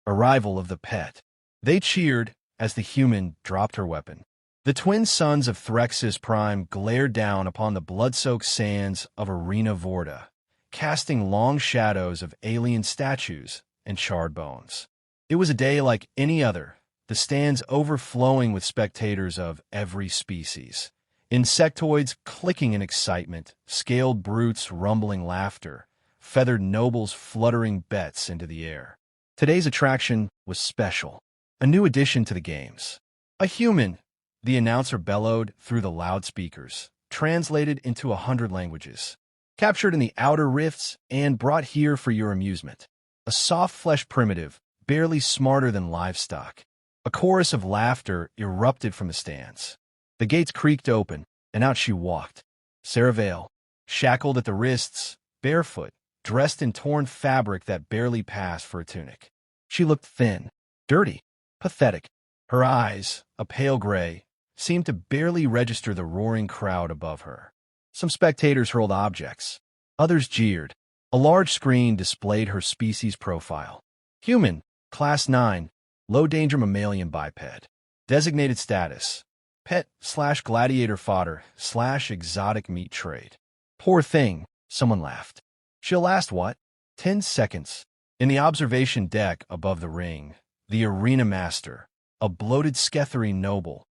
arrival of the pet. They cheered as the human dropped her weapon. The twin sons of Threxus Prime glared down upon the blood-soaked sands of Arena Vorta, casting long shadows of alien statues and charred bones. It was a day like any other, the stands overflowing with spectators of every species. Insectoids clicking in excitement, scaled brutes rumbling laughter, feathered nobles fluttering bets into the air. Today's attraction was special, a new addition to the games. A human, the announcer bellowed through the loudspeakers, translated into 100 languages, captured in the outer rifts and brought here for your amusement. A soft-fleshed primitive, barely smarter than livestock. A chorus of laughter erupted from the stands. The gates creaked open, and out she walked. Serra Vale, shackled at the wrists, barefoot, dressed in torn fabric that barely passed for a tunic. She looked thin, dirty, pathetic. Her eyes, a pale gray, seemed to barely register the roaring crowd above her. Some spectators hurled objects. Others jeered. A large screen displayed her species profile. Human, Class 9, low-danger mammalian biped. Designated status: pet/gladiator fodder/exotic meat trade. Poor thing, someone laughed. She'll last what? 10 seconds. In the observation deck above the ring, the arena master, a bloated Skethary noble,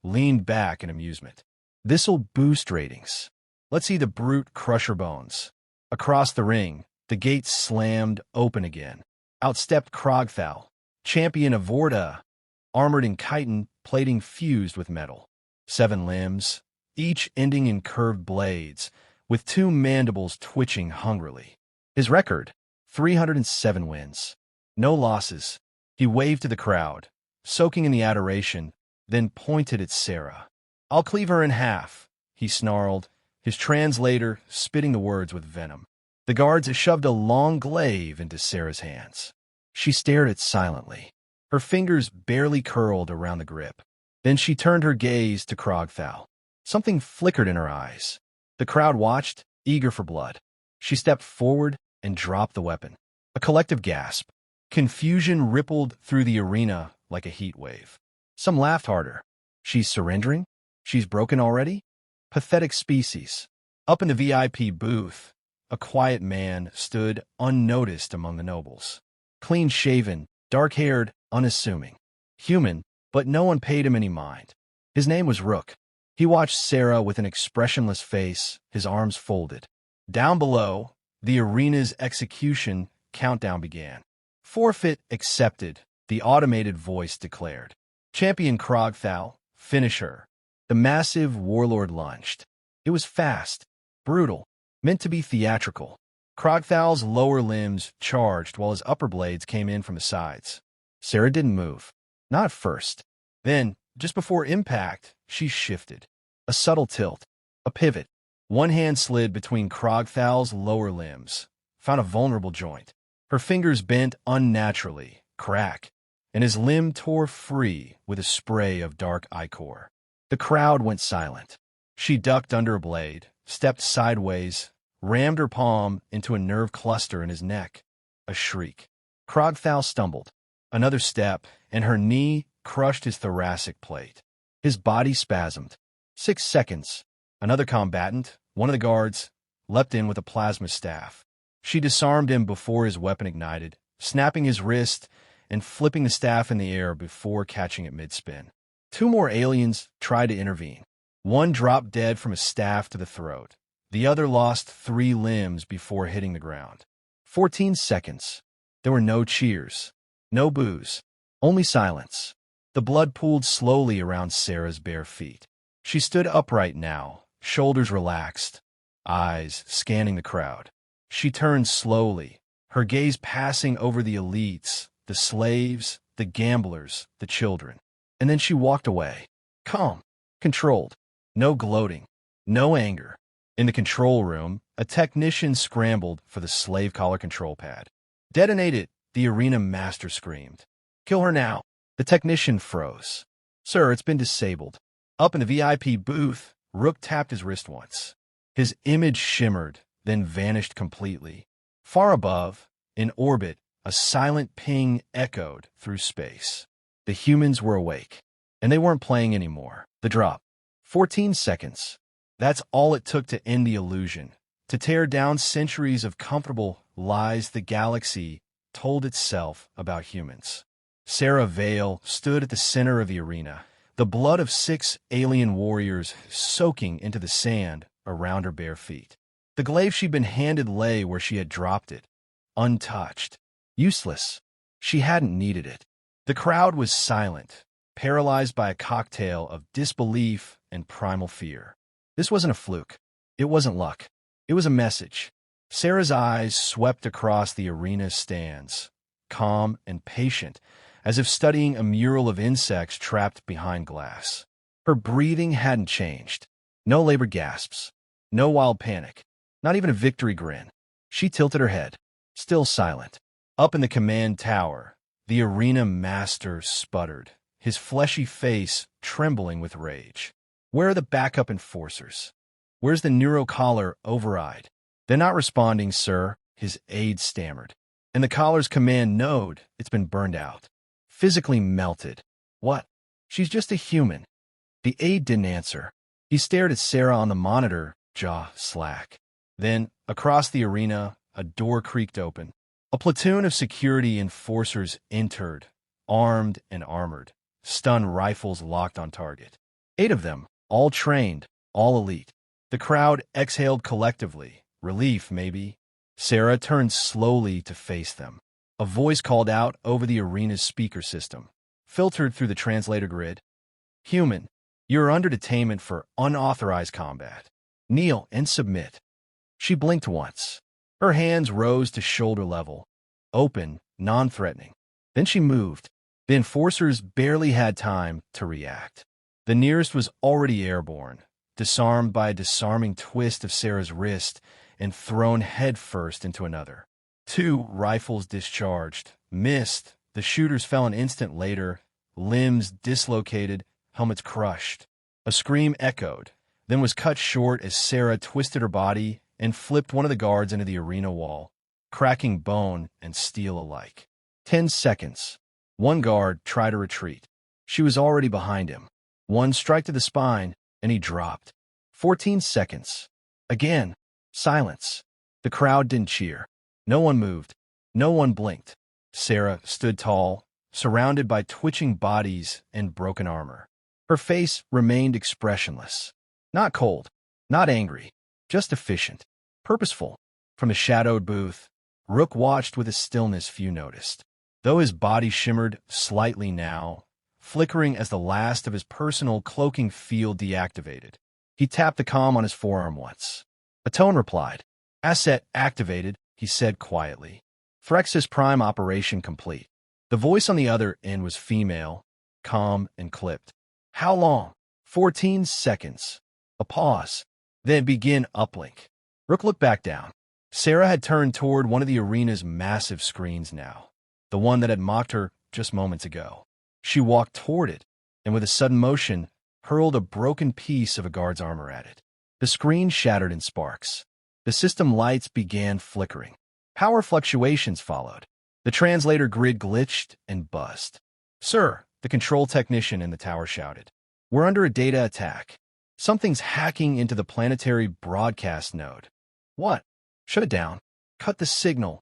leaned back in amusement. This'll boost ratings. Let's see the brute crush her bones. Across the ring, the gates slammed open again. Out stepped Krogthal, champion of Vorta, armored in chitin, plating fused with metal. 7 limbs, each ending in curved blades, with 2 mandibles twitching hungrily. His record: 307 wins. No losses. He waved to the crowd, soaking in the adoration, then pointed at Serra. "I'll cleave her in half," he snarled, his translator spitting the words with venom. The guards shoved a long glaive into Serra's hands. She stared it silently, her fingers barely curled around the grip. Then she turned her gaze to Krogthal. Something flickered in her eyes. The crowd watched, eager for blood. She stepped forward and dropped the weapon. A collective gasp. Confusion rippled through the arena like a heat wave. Some laughed harder. She's surrendering? She's broken already? Pathetic species. Up in the VIP booth, a quiet man stood unnoticed among the nobles. Clean-shaven, dark-haired, unassuming. Human, but no one paid him any mind. His name was Rook. He watched Serra with an expressionless face, his arms folded. Down below, the arena's execution countdown began. "Forfeit accepted," the automated voice declared. "Champion Krogthal, finish her." The massive warlord lunged. It was fast, brutal, meant to be theatrical. Krogthal's lower limbs charged while his upper blades came in from the sides. Serra didn't move. Not at first. Then, just before impact, she shifted. A subtle tilt. A pivot. One hand slid between Krogthal's lower limbs, found a vulnerable joint. Her fingers bent unnaturally, crack, and his limb tore free with a spray of dark ichor. The crowd went silent. She ducked under a blade, stepped sideways, rammed her palm into a nerve cluster in his neck. A shriek. Krogthal stumbled. Another step, and her knee crushed his thoracic plate. His body spasmed. 6 seconds. Another combatant, one of the guards, leapt in with a plasma staff. She disarmed him before his weapon ignited, snapping his wrist and flipping the staff in the air before catching it mid-spin. 2 more aliens tried to intervene. One dropped dead from a staff to the throat. The other lost 3 limbs before hitting the ground. 14 seconds. There were no cheers, no boos, only silence. The blood pooled slowly around Serra's bare feet. She stood upright now, shoulders relaxed, eyes scanning the crowd. She turned slowly, her gaze passing over the elites, the slaves, the gamblers, the children. And then she walked away. Calm, controlled, no gloating, no anger. In the control room, a technician scrambled for the slave collar control pad. "Detonate it," the arena master screamed. "Kill her now." The technician froze. "Sir, it's been disabled." Up in the VIP booth, Rook tapped his wrist once. His image shimmered, then vanished completely. Far above, in orbit, a silent ping echoed through space. The humans were awake, and they weren't playing anymore. The drop. 14 seconds. That's all it took to end the illusion, to tear down centuries of comfortable lies the galaxy told itself about humans. Serra Vale stood at the center of the arena, the blood of 6 alien warriors soaking into the sand around her bare feet. The glaive she'd been handed lay where she had dropped it, untouched, useless. She hadn't needed it. The crowd was silent, paralyzed by a cocktail of disbelief and primal fear. This wasn't a fluke. It wasn't luck. It was a message. Sarah's eyes swept across the arena's stands, calm and patient, as if studying a mural of insects trapped behind glass. Her breathing hadn't changed. No labored gasps. No wild panic. Not even a victory grin. She tilted her head, still silent. Up in the command tower, the arena master sputtered, his fleshy face trembling with rage. Where are the backup enforcers? Where's the neurocollar override? They're not responding, sir, his aide stammered. And the collar's command node, it's been burned out. Physically melted. What? She's just a human. The aide didn't answer. He stared at Serra on the monitor, jaw slack. Then, across the arena, a door creaked open. A platoon of security enforcers entered, armed and armored, stun rifles locked on target. 8 of them, all trained, all elite. The crowd exhaled collectively, relief maybe. Serra turned slowly to face them. A voice called out over the arena's speaker system, filtered through the translator grid. Human, you are under detainment for unauthorized combat. Kneel and submit. She blinked once. Her hands rose to shoulder level, open, non-threatening. Then she moved. The enforcers barely had time to react. The nearest was already airborne, disarmed by a disarming twist of Sarah's wrist and thrown headfirst into another. 2 rifles discharged, missed. The shooters fell an instant later, limbs dislocated, helmets crushed. A scream echoed, then was cut short as Serra twisted her body and flipped one of the guards into the arena wall, cracking bone and steel alike. 10 seconds. One guard tried to retreat. She was already behind him. One strike to the spine, and he dropped. 14 seconds. Again, silence. The crowd didn't cheer. No one moved. No one blinked. Serra stood tall, surrounded by twitching bodies and broken armor. Her face remained expressionless. Not cold, not angry, just efficient, purposeful. From the shadowed booth, Rook watched with a stillness few noticed. Though his body shimmered slightly now, flickering as the last of his personal cloaking field deactivated. He tapped the comm on his forearm once. A tone replied. Asset activated, he said quietly. Threxus Prime operation complete. The voice on the other end was female, calm and clipped. How long? 14 seconds. A pause. Then begin uplink. Rook looked back down. Serra had turned toward one of the arena's massive screens now, the one that had mocked her just moments ago. She walked toward it, and with a sudden motion, hurled a broken piece of a guard's armor at it. The screen shattered in sparks. The system lights began flickering. Power fluctuations followed. The translator grid glitched and buzzed. Sir, the control technician in the tower shouted. We're under a data attack. Something's hacking into the planetary broadcast node. What? Shut it down. Cut the signal.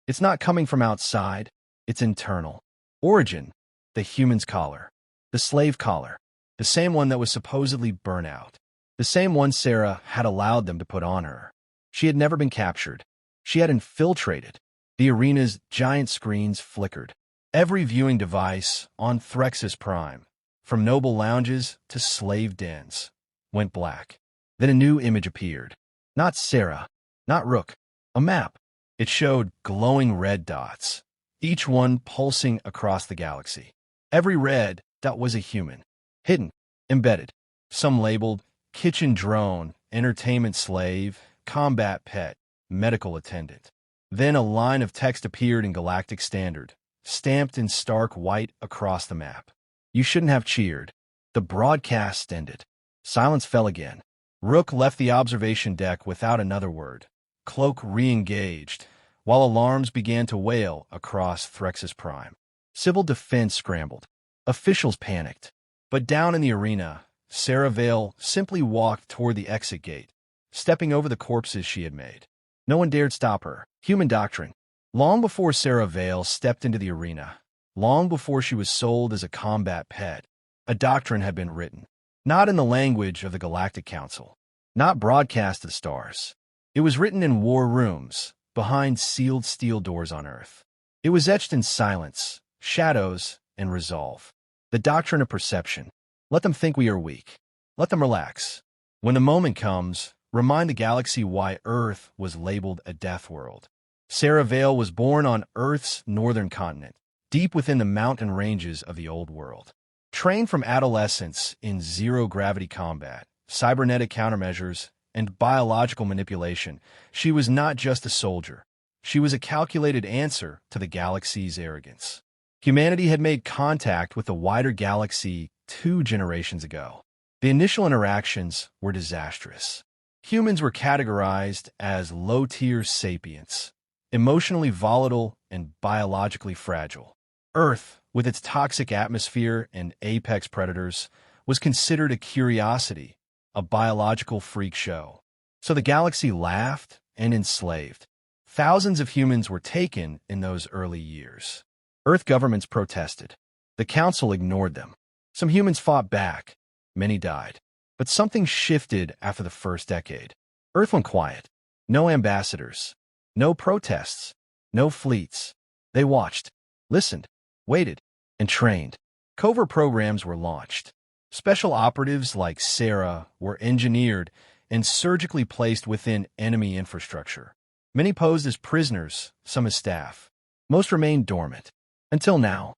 It's not coming from outside. It's internal. Origin. The human's collar. The slave collar. The same one that was supposedly burnt out. The same one Serra had allowed them to put on her. She had never been captured. She had infiltrated. The arena's giant screens flickered. Every viewing device on Threxus Prime, from noble lounges to slave dens, went black. Then a new image appeared. Not Serra, not Rook. A map. It showed glowing red dots, each one pulsing across the galaxy. Every red dot was a human. Hidden, embedded. Some labeled kitchen drone, entertainment slave, combat pet, medical attendant. Then a line of text appeared in Galactic Standard, stamped in stark white across the map. You shouldn't have cheered. The broadcast ended. Silence fell again. Rook left the observation deck without another word. Cloak re-engaged, while alarms began to wail across Threxus Prime. Civil defense scrambled. Officials panicked. But down in the arena, Serra Vale simply walked toward the exit gate, stepping over the corpses she had made. No one dared stop her. Human doctrine. Long before Serra Vale stepped into the arena, long before she was sold as a combat pet, a doctrine had been written. Not in the language of the Galactic Council, not broadcast to the stars. It was written in war rooms, behind sealed steel doors on Earth. It was etched in silence, shadows, and resolve. The doctrine of perception. Let them think we are weak. Let them relax. When the moment comes, remind the galaxy why Earth was labeled a death world. Serra Vale was born on Earth's northern continent, deep within the mountain ranges of the Old World. Trained from adolescence in zero-gravity combat, cybernetic countermeasures, and biological manipulation, she was not just a soldier. She was a calculated answer to the galaxy's arrogance. Humanity had made contact with the wider galaxy 2 generations ago. The initial interactions were disastrous. Humans were categorized as low-tier sapients, emotionally volatile and biologically fragile. Earth, with its toxic atmosphere and apex predators, was considered a curiosity, a biological freak show. So the galaxy laughed and enslaved. Thousands of humans were taken in those early years. Earth governments protested. The Council ignored them. Some humans fought back. Many died. But something shifted after the first decade. Earth went quiet. No ambassadors. No protests. No fleets. They watched, listened, waited, and trained. Covert programs were launched. Special operatives like Serra were engineered and surgically placed within enemy infrastructure. Many posed as prisoners, some as staff. Most remained dormant. Until now.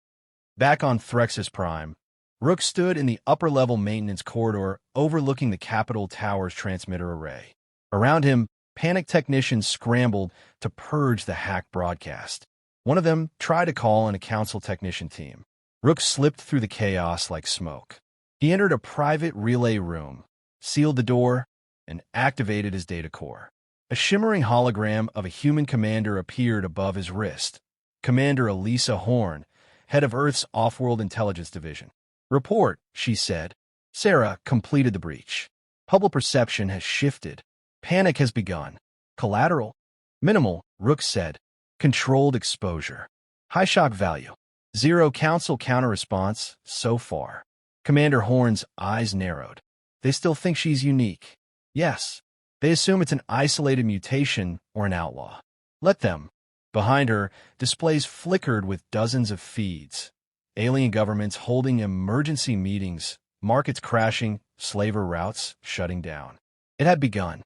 Back on Threxus Prime, Rook stood in the upper-level maintenance corridor overlooking the Capitol Tower's transmitter array. Around him, panicked technicians scrambled to purge the hacked broadcast. One of them tried to call in a council technician team. Rook slipped through the chaos like smoke. He entered a private relay room, sealed the door, and activated his data core. A shimmering hologram of a human commander appeared above his wrist. Commander Elisa Horn, head of Earth's Off-World Intelligence Division. Report, she said. Serra completed the breach. Public perception has shifted. Panic has begun. Collateral? Minimal, Rook said. Controlled exposure. High shock value. Zero council counter-response so far. Commander Horn's eyes narrowed. They still think she's unique. Yes. They assume it's an isolated mutation or an outlaw. Let them. Behind her, displays flickered with dozens of feeds. Alien governments holding emergency meetings, markets crashing, slaver routes shutting down. It had begun.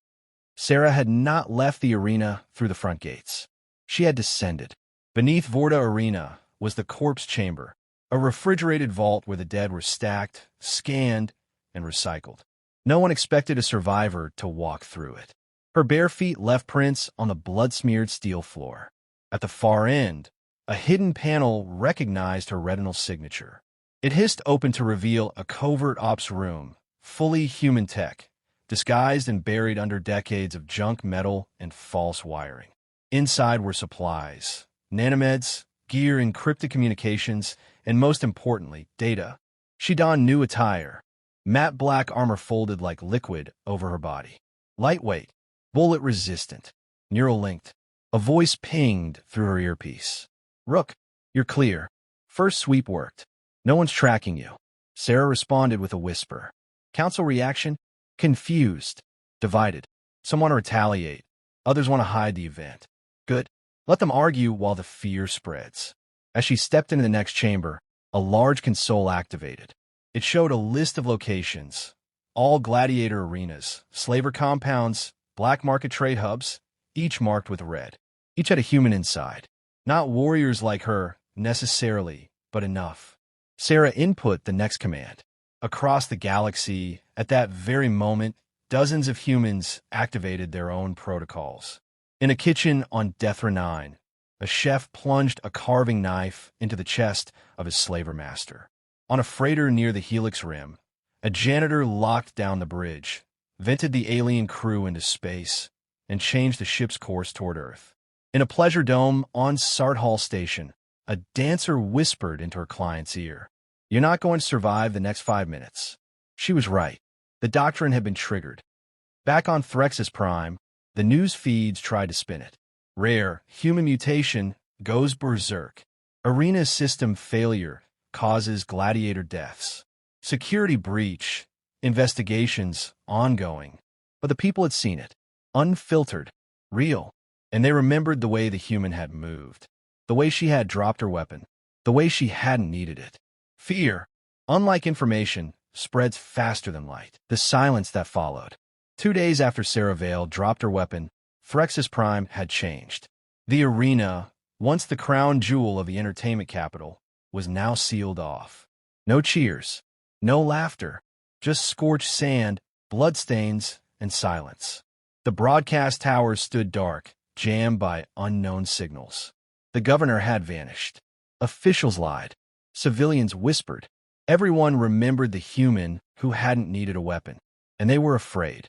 Serra had not left the arena through the front gates. She had descended. Beneath Vorta Arena was the corpse chamber, a refrigerated vault where the dead were stacked, scanned, and recycled. No one expected a survivor to walk through it. Her bare feet left prints on the blood-smeared steel floor. At the far end, a hidden panel recognized her retinal signature. It hissed open to reveal a covert ops room, fully human tech, disguised and buried under decades of junk metal and false wiring. Inside were supplies, nanomeds, gear, encrypted communications, and most importantly, data. She donned new attire, matte black armor folded like liquid over her body. Lightweight, bullet-resistant, neural-linked. A voice pinged through her earpiece. Rook, you're clear. First sweep worked. No one's tracking you. Serra responded with a whisper. Council reaction? Confused. Divided. Some want to retaliate. Others want to hide the event. Good. Let them argue while the fear spreads. As she stepped into the next chamber, a large console activated. It showed a list of locations. All Gladiator arenas, slaver compounds, black market trade hubs, each marked with red. Each had a human inside. Not warriors like her, necessarily, but enough. Serra input the next command. Across the galaxy, at that very moment, dozens of humans activated their own protocols. In a kitchen on Dethra 9, a chef plunged a carving knife into the chest of his slaver master. On a freighter near the Helix Rim, a janitor locked down the bridge, vented the alien crew into space, and changed the ship's course toward Earth. In a pleasure dome on Sart Hall Station, a dancer whispered into her client's ear, "You're not going to survive the next 5 minutes." She was right. The doctrine had been triggered. Back on Threxus Prime, the news feeds tried to spin it. Rare, human mutation goes berserk. Arena system failure causes gladiator deaths. Security breach, investigations ongoing. But the people had seen it. Unfiltered, real. And they remembered the way the human had moved. The way she had dropped her weapon. The way she hadn't needed it. Fear, unlike information, spreads faster than light. The silence that followed. 2 days after Serra Vale dropped her weapon, Threxus Prime had changed. The arena, once the crown jewel of the entertainment capital, was now sealed off. No cheers, no laughter, just scorched sand, bloodstains, and silence. The broadcast towers stood dark, jammed by unknown signals. The governor had vanished. Officials lied. Civilians whispered. Everyone remembered the human who hadn't needed a weapon, and they were afraid.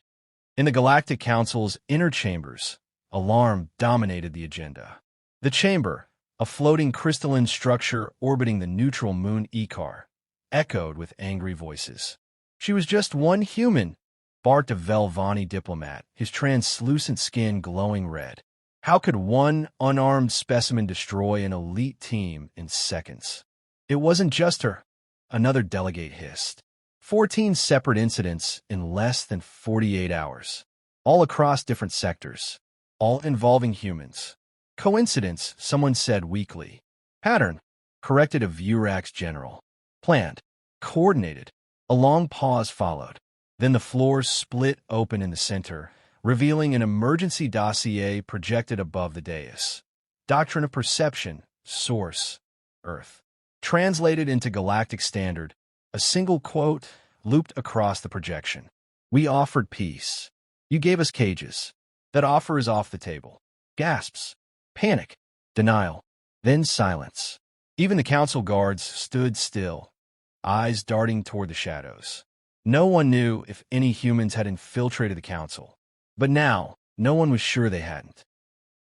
In the Galactic Council's inner chambers, alarm dominated the agenda. The chamber, a floating crystalline structure orbiting the neutral moon Ikar, echoed with angry voices. "She was just one human," barked a Velvani diplomat, his translucent skin glowing red. "How could one unarmed specimen destroy an elite team in seconds?" "It wasn't just her," another delegate hissed. 14 separate incidents in less than 48 hours, all across different sectors, all involving humans. "Coincidence," someone said weakly. "Pattern," corrected a Vurax general. "Planned," coordinated. A long pause followed. Then the floor split open in the center, revealing an emergency dossier projected above the dais. Doctrine of Perception, Source, Earth. Translated into Galactic Standard, a single quote looped across the projection. "We offered peace. You gave us cages. That offer is off the table." Gasps. Panic. Denial. Then silence. Even the council guards stood still, eyes darting toward the shadows. No one knew if any humans had infiltrated the council. But now, no one was sure they hadn't.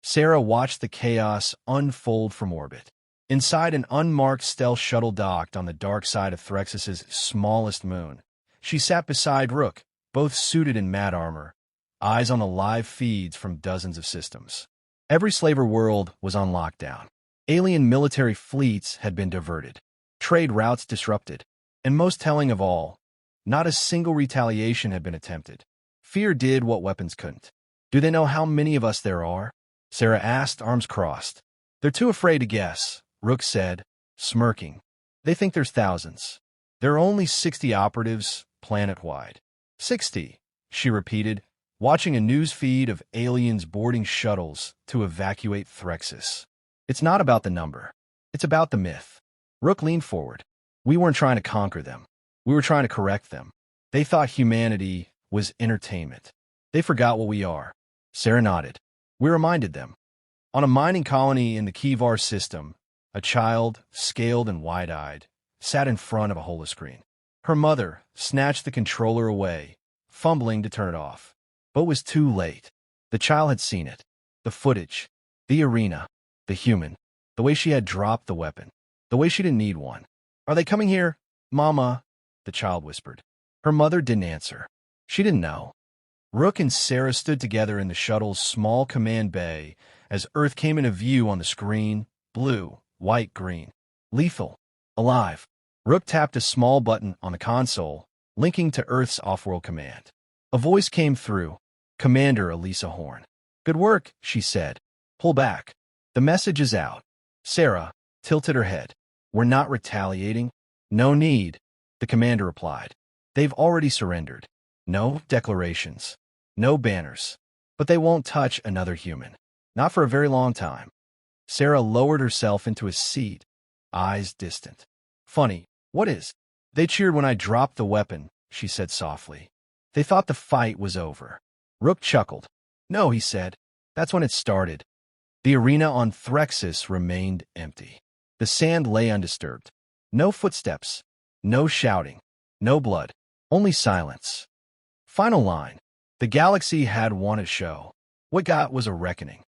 Serra watched the chaos unfold from orbit. Inside an unmarked stealth shuttle docked on the dark side of Threxus's smallest moon, she sat beside Rook, both suited in matte armor, eyes on the live feeds from dozens of systems. Every slaver world was on lockdown. Alien military fleets had been diverted, trade routes disrupted, and most telling of all, not a single retaliation had been attempted. Fear did what weapons couldn't. "Do they know how many of us there are?" Serra asked, arms crossed. "They're too afraid to guess," Rook said, smirking. "They think there's thousands. There are only 60 operatives, planet-wide." 60, she repeated, watching a news feed of aliens boarding shuttles to evacuate Threxus. "It's not about the number. It's about the myth." Rook leaned forward. "We weren't trying to conquer them. We were trying to correct them. They thought humanity was entertainment. They forgot what we are." Serra nodded. "We reminded them. On a mining colony in the Kivar system, a child, scaled and wide-eyed, sat in front of a holoscreen. Her mother snatched the controller away, fumbling to turn it off. But it was too late. The child had seen it. The footage. The arena. The human. The way she had dropped the weapon. The way she didn't need one. "Are they coming here, Mama?" the child whispered. Her mother didn't answer. She didn't know. Rook and Serra stood together in the shuttle's small command bay as Earth came into view on the screen. Blue, white, green. Lethal. Alive. Rook tapped a small button on the console, linking to Earth's off-world command. A voice came through. Commander Elisa Horn. "Good work," she said. "Pull back. The message is out." Serra tilted her head. "We're not retaliating." "No need," the commander replied. "They've already surrendered. No declarations. No banners. But they won't touch another human. Not for a very long time." Serra lowered herself into a seat, eyes distant. "Funny, what is?" "They cheered when I dropped the weapon," she said softly. "They thought the fight was over." Rook chuckled. "No," he said. "That's when it started." The arena on Threxus remained empty. The sand lay undisturbed. No footsteps. No shouting. No blood. Only silence. Final line. The galaxy had won a show. What got was a reckoning.